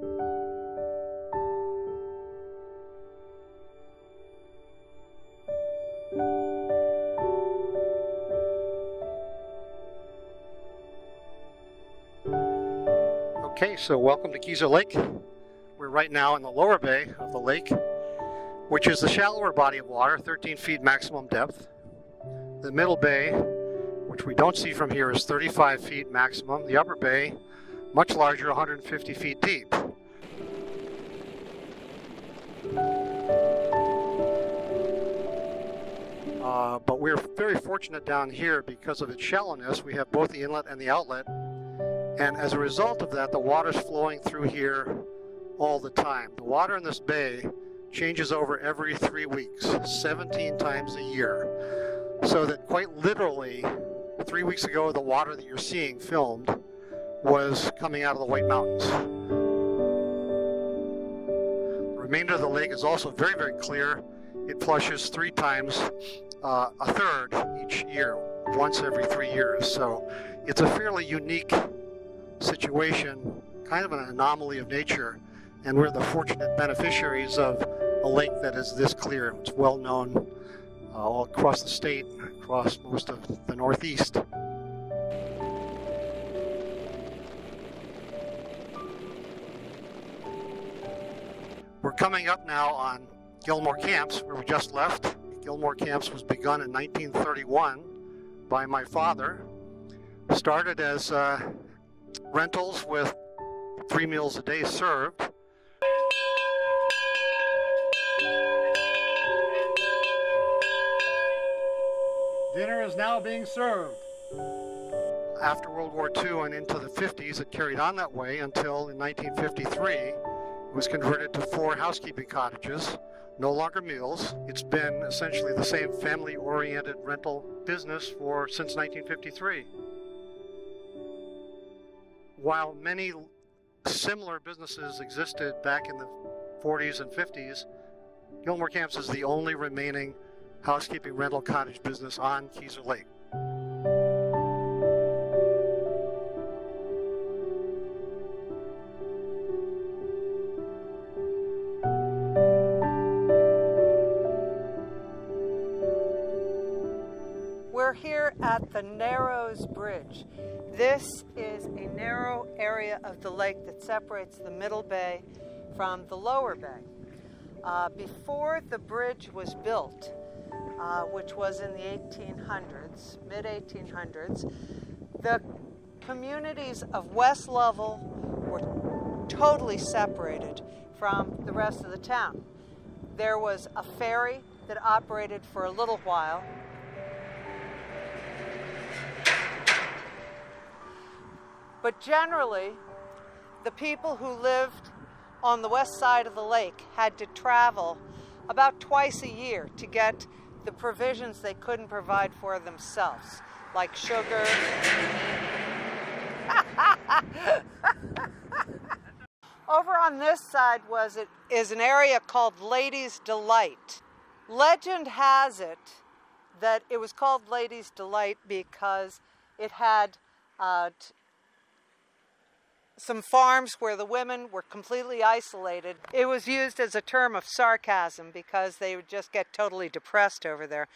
Okay, so welcome to Kezar Lake. We're right now in the lower bay of the lake, which is the shallower body of water, 13 feet maximum depth. The middle bay, which we don't see from here, is 35 feet maximum. The upper bay, much larger, 150 feet deep. But we're very fortunate down here because of its shallowness. We have both the inlet and the outlet. And as a result of that, the water's flowing through here all the time. The water in this bay changes over every 3 weeks, 17 times a year. So that quite literally, 3 weeks ago, the water that you're seeing filmed was coming out of the White Mountains. The remainder of the lake is also very, very clear. It flushes 3 times a third each year, once every 3 years. So it's a fairly unique situation, kind of an anomaly of nature, and we're the fortunate beneficiaries of a lake that is this clear. It's well known all across the state, across most of the Northeast. We're coming up now on Gilmore Camps, where we just left. Gilmore Camps was begun in 1931 by my father. Started as rentals with 3 meals a day served. Dinner is now being served. After World War II and into the 50s, it carried on that way until in 1953, it was converted to 4 housekeeping cottages, no longer meals. It's been essentially the same family-oriented rental business since 1953. While many similar businesses existed back in the 40s and 50s, Gilmore Camps is the only remaining housekeeping rental cottage business on Kezar Lake. We're here at the Narrows Bridge. This is a narrow area of the lake that separates the middle bay from the lower bay. Before the bridge was built, which was in the 1800s, mid-1800s, the communities of West Lovell were totally separated from the rest of the town. There was a ferry that operated for a little while. But generally, the people who lived on the west side of the lake had to travel about twice a year to get the provisions they couldn't provide for themselves, like sugar. Over on this side is an area called Ladies' Delight. Legend has it that it was called Ladies' Delight because it had some farms where the women were completely isolated. It was used as a term of sarcasm because they would just get totally depressed over there.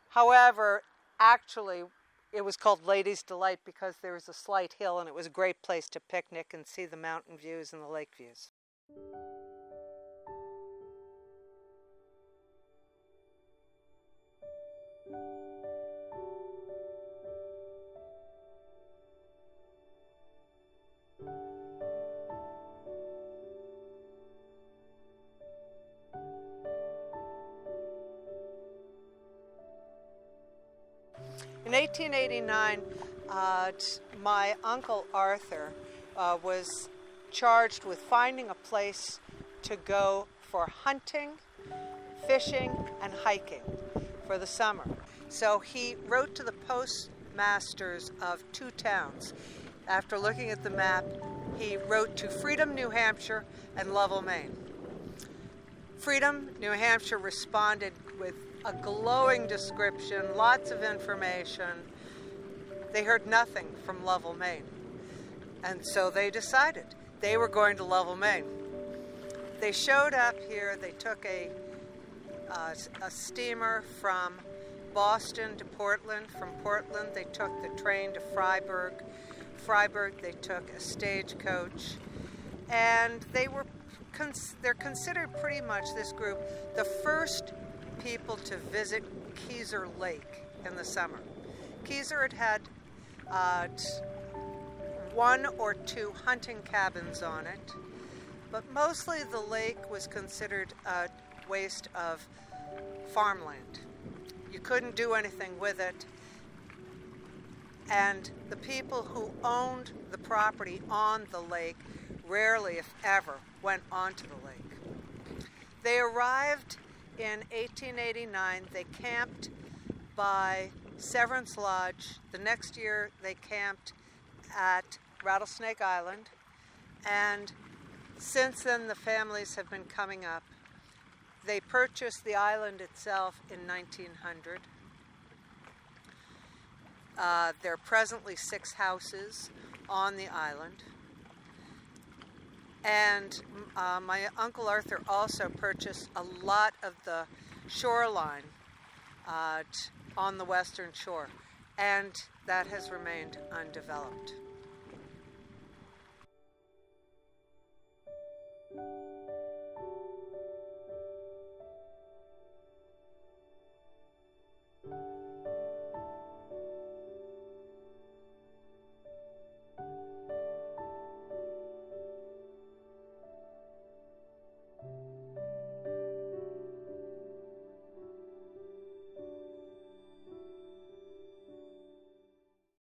However, actually, it was called Ladies' Delight because there was a slight hill and it was a great place to picnic and see the mountain views and the lake views. In 1889, my uncle Arthur was charged with finding a place to go for hunting, fishing, and hiking for the summer. So he wrote to the postmasters of 2 towns. After looking at the map, he wrote to Freedom, New Hampshire, and Lovell, Maine. Freedom, New Hampshire responded with a glowing description, lots of information. They heard nothing from Lovell, Maine. And so they decided they were going to Lovell, Maine. They showed up here. They took a steamer from Boston to Portland. From Portland, they took the train to Freiburg. Freiburg, they took a stagecoach, and they're considered pretty much, this group, the first people to visit Kezar Lake in the summer. Kezar had one or two hunting cabins on it, but mostly the lake was considered a waste of farmland. You couldn't do anything with it, and the people who owned the property on the lake rarely, if ever, went onto the lake. They arrived in 1889. They camped by Severance Lodge. The next year they camped at Rattlesnake Island, and since then the families have been coming up. They purchased the island itself in 1900. There are presently 6 houses on the island. And my Uncle Arthur also purchased a lot of the shoreline on the western shore, and that has remained undeveloped.